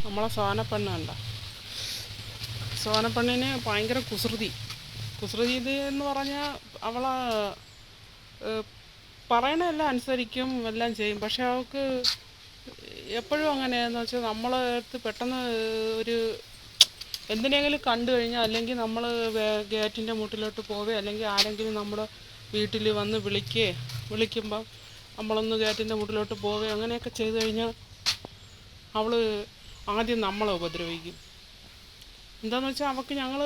നമ്മളെ സോനപ്പെണ്ണ് കണ്ട. സോനപ്പെണ്ണിന് ഭയങ്കര കുസൃതി ഇത് എന്ന് പറഞ്ഞാൽ അവളെ പറയണതെല്ലാം അനുസരിക്കും, എല്ലാം ചെയ്യും. പക്ഷെ അവൾക്ക് എപ്പോഴും അങ്ങനെയാണെന്ന് വെച്ചാൽ നമ്മളെ അടുത്ത് പെട്ടെന്ന് ഒരു എന്തിനെങ്കിലും കണ്ടു കഴിഞ്ഞാൽ, അല്ലെങ്കിൽ നമ്മൾ ഗേറ്റിൻ്റെ മുട്ടിലോട്ട് പോവേ, അല്ലെങ്കിൽ ആരെങ്കിലും നമ്മുടെ വീട്ടിൽ വന്ന് വിളിക്കുമ്പം നമ്മളൊന്ന് ഗേറ്റിൻ്റെ മുട്ടിലോട്ട് പോവേ, അങ്ങനെയൊക്കെ ചെയ്തു കഴിഞ്ഞാൽ അവൾ ആദ്യം നമ്മളെ ഉപദ്രവിക്കും. എന്താണെന്ന് വെച്ചാൽ അവൾക്ക് ഞങ്ങൾ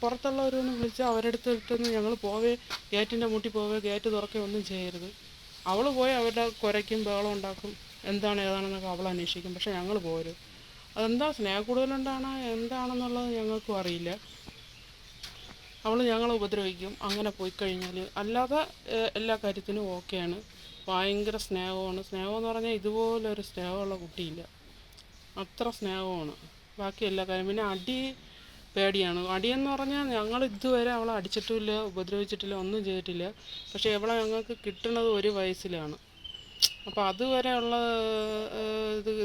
പുറത്തുള്ളവരൊന്ന് വിളിച്ചാൽ അവരുടെ അടുത്ത് ഞങ്ങൾ പോവേ, ഗേറ്റിൻ്റെ മുട്ടിൽ പോവേ, ഗേറ്റ് തുറക്കേ ഒന്നും ചെയ്യരുത്. അവൾ പോയി അവരുടെ കുരയ്ക്കും, ബഹളം ഉണ്ടാക്കും, എന്താണ് ഏതാണെന്നൊക്കെ അവൾ അന്വേഷിക്കും. പക്ഷെ ഞങ്ങൾ പോരും. അതെന്താ സ്നേഹക്കൂടുതലുണ്ടാണ് എന്താണെന്നുള്ളത് ഞങ്ങൾക്കും അറിയില്ല. അവൾ ഞങ്ങളെ ഉപദ്രവിക്കും അങ്ങനെ പോയി കഴിഞ്ഞാൽ. അല്ലാതെ എല്ലാ കാര്യത്തിനും ഓക്കെയാണ്. ഭയങ്കര സ്നേഹമാണ്. സ്നേഹമെന്ന് പറഞ്ഞാൽ ഇതുപോലൊരു സ്നേഹമുള്ള കുട്ടിയില്ല. അത്ര സ്നേഹമാണ് ബാക്കി എല്ലാ കാര്യം. പിന്നെ അടി പേടിയാണ്. അടിയെന്ന് പറഞ്ഞാൽ ഞങ്ങൾ ഇതുവരെ അവളെ അടിച്ചിട്ടുമില്ല, ഉപദ്രവിച്ചിട്ടില്ല, ഒന്നും ചെയ്തിട്ടില്ല. പക്ഷേ ഇവളെ ഞങ്ങൾക്ക് കിട്ടുന്നത് 1 വയസ്സിലാണ്. അപ്പോൾ അതുവരെ ഉള്ള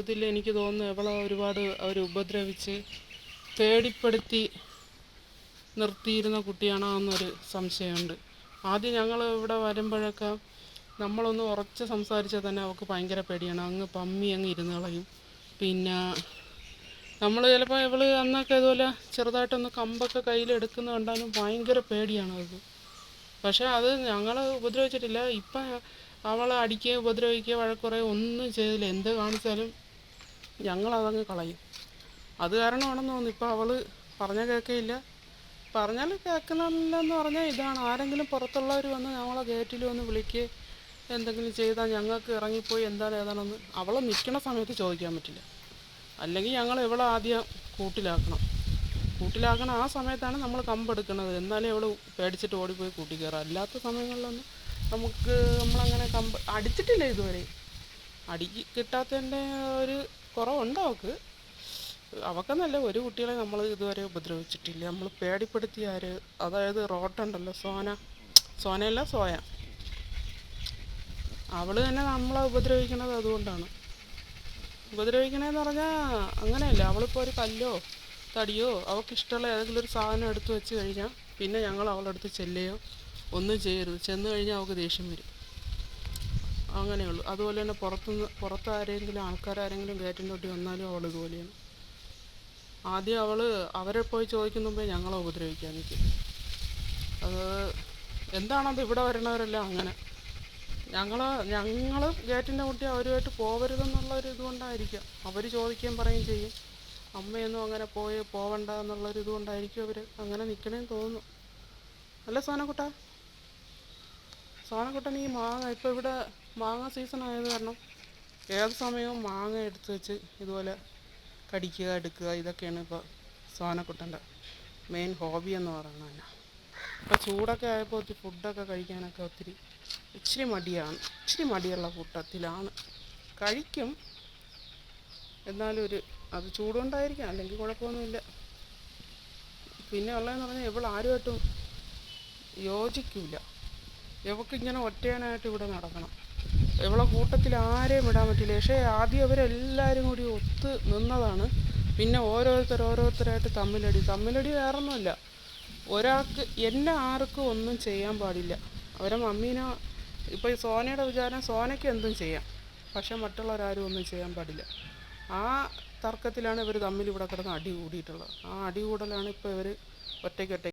ഇതിൽ എനിക്ക് തോന്നുന്നു ഇവളെ ഒരുപാട് അവർ ഉപദ്രവിച്ച് പേടിപ്പെടുത്തി നിർത്തിയിരുന്ന കുട്ടിയാണോ എന്നൊരു സംശയമുണ്ട്. ആദ്യം ഞങ്ങൾ ഇവിടെ വരുമ്പോഴൊക്കെ നമ്മളൊന്ന് ഉറച്ച് സംസാരിച്ചാൽ തന്നെ അവൾക്ക് ഭയങ്കര പേടിയാണ്. അങ്ങ് ഇരുന്ന് കളയും. പിന്നെ നമ്മൾ ചിലപ്പോൾ ഇവൾ അന്നൊക്കെ ഇതുപോലെ ചെറുതായിട്ടൊന്ന് കമ്പൊക്കെ കയ്യിലെടുക്കുന്ന കണ്ടാലും ഭയങ്കര പേടിയാണ് അത്. പക്ഷേ അത് ഞങ്ങൾ ഉപദ്രവിച്ചിട്ടില്ല. ഇപ്പം അവളെ അടിക്കുകയോ ഉപദ്രവിക്കുകയോ വഴക്കുറയോ ഒന്നും ചെയ്തില്ല. എന്ത് കാണിച്ചാലും ഞങ്ങളതങ്ങ് കളയും. അത് കാരണമാണെന്ന് തോന്നുന്നു ഇപ്പം അവൾ പറഞ്ഞാൽ കേൾക്കുകയില്ല. പറഞ്ഞാൽ കേൾക്കുന്നില്ലെന്ന് പറഞ്ഞാൽ ഇതാണ്, ആരെങ്കിലും പുറത്തുള്ളവർ വന്ന് ഞങ്ങളെ ഗേറ്റിൽ വന്ന് വിളിക്കുക എന്തെങ്കിലും ചെയ്താൽ ഞങ്ങൾക്ക് ഇറങ്ങിപ്പോയി എന്താണ് ഏതാണെന്ന് അവൾ നിൽക്കുന്ന സമയത്ത് ചോദിക്കാൻ പറ്റില്ല. അല്ലെങ്കിൽ ഞങ്ങൾ ഇവളെ ആദ്യം കൂട്ടിലാക്കണം. ആ സമയത്താണ് നമ്മൾ കമ്പെടുക്കുന്നത്. എന്നാലേ അവൾ പേടിച്ചിട്ട് ഓടിപ്പോയി കൂട്ടി കയറാം. അല്ലാത്ത സമയങ്ങളിലൊന്നും നമ്മളങ്ങനെ അടിച്ചിട്ടില്ല ഇതുവരെ. അടി കിട്ടാത്തതിൻ്റെ ഒരു കുറവുണ്ട് അവൾക്ക്. അവക്കെന്നല്ല, ഒരു കുട്ടികളെ നമ്മൾ ഇതുവരെ ഉപദ്രവിച്ചിട്ടില്ല. നമ്മൾ പേടിപ്പെടുത്തി അതായത് റോട്ടുണ്ടല്ലോ സോനയല്ല സോയ, അവൾ തന്നെ നമ്മളെ ഉപദ്രവിക്കുന്നത് അതുകൊണ്ടാണ്. ഉപദ്രവിക്കണമെന്ന് പറഞ്ഞാൽ അങ്ങനെയല്ല. അവളിപ്പോൾ ഒരു കല്ലോ തടിയോ അവൾക്കിഷ്ടമുള്ള ഏതെങ്കിലും ഒരു സാധനം എടുത്ത് വെച്ച് കഴിഞ്ഞാൽ പിന്നെ ഞങ്ങൾ അവളുടെ അടുത്ത് ചെല്ലുകയോ ഒന്നും ചെയ്യരുത്. ചെന്ന് കഴിഞ്ഞാൽ അവൾക്ക് ദേഷ്യം വരും. അങ്ങനെയുള്ളൂ. അതുപോലെ തന്നെ പുറത്താരെങ്കിലും ആൾക്കാരെങ്കിലും ഗേറ്റിൻ്റെ തൊട്ടി വന്നാലും അവൾ ഇതുപോലെയാണ്. ആദ്യം അവരെ പോയി ചോദിക്കുന്ന മുമ്പേ ഞങ്ങളെ ഉപദ്രവിക്കാൻ നിൽക്കും. അത് എന്താണത്, ഇവിടെ വരണവരെല്ലാം അങ്ങനെ. ഞങ്ങൾ ഗേറ്റിൻ്റെ മുട്ടി അവരുമായിട്ട് പോകരുതെന്നുള്ളൊരു ഇതുകൊണ്ടായിരിക്കാം. അവർ ചോദിക്കുകയും പറയുകയും ചെയ്യും. അമ്മയൊന്നും അങ്ങനെ പോവണ്ട എന്നുള്ളൊരു ഇതുകൊണ്ടായിരിക്കും അവർ അങ്ങനെ നിൽക്കണേന്ന് തോന്നുന്നു. അല്ല സോനക്കുട്ടൻ ഈ മാങ്ങ ഇപ്പോൾ ഇവിടെ മാങ്ങ സീസൺ ആയത് കാരണം ഏത് സമയവും മാങ്ങ എടുത്ത് വെച്ച് ഇതുപോലെ കടിക്കുക, എടുക്കുക, ഇതൊക്കെയാണ് ഇപ്പോൾ സോനക്കുട്ടൻ്റെ മെയിൻ ഹോബി എന്ന് പറയുന്നത് തന്നെ. ഇപ്പോൾ ചൂടൊക്കെ ആയപ്പോൾ ഫുഡൊക്കെ കഴിക്കാനൊക്കെ ഇച്ചിരി മടിയുള്ള കൂട്ടത്തിലാണ്. കഴിക്കും, എന്നാലും അത് ചൂടുകൊണ്ടായിരിക്കാം, അല്ലെങ്കിൽ കുഴപ്പമൊന്നുമില്ല. പിന്നെ ഉള്ളതെന്ന് പറഞ്ഞാൽ ഇവൾ ആരുമായിട്ടും യോജിക്കില്ല. ഇവൾക്കിങ്ങനെ ഒറ്റയാനായിട്ട് ഇവിടെ നടക്കണം. ഇവളെ കൂട്ടത്തിൽ ആരെയും വിടാൻ പറ്റില്ല. പക്ഷേ ആദ്യം അവരെല്ലാവരും കൂടി ഒത്ത് നിന്നതാണ്. പിന്നെ ഓരോരുത്തരായിട്ട് തമ്മിലടി വേറൊന്നുമില്ല. ഒരാൾക്ക് ആർക്കും ഒന്നും ചെയ്യാൻ പാടില്ല. അവരെ മമ്മീനെ ഇപ്പോൾ സോനയുടെ വിചാരം സോനയ്ക്ക് എന്തും ചെയ്യാം, പക്ഷെ മറ്റുള്ളവരാരും ഒന്നും ചെയ്യാൻ പാടില്ല. ആ തർക്കത്തിലാണ് ഇവർ തമ്മിൽ ഇവിടെ കിടന്ന് അടി കൂടിയിട്ടുള്ളത്. ആ അടി കൂടലാണ് ഇപ്പോൾ ഇവർ ഒറ്റയ്ക്ക്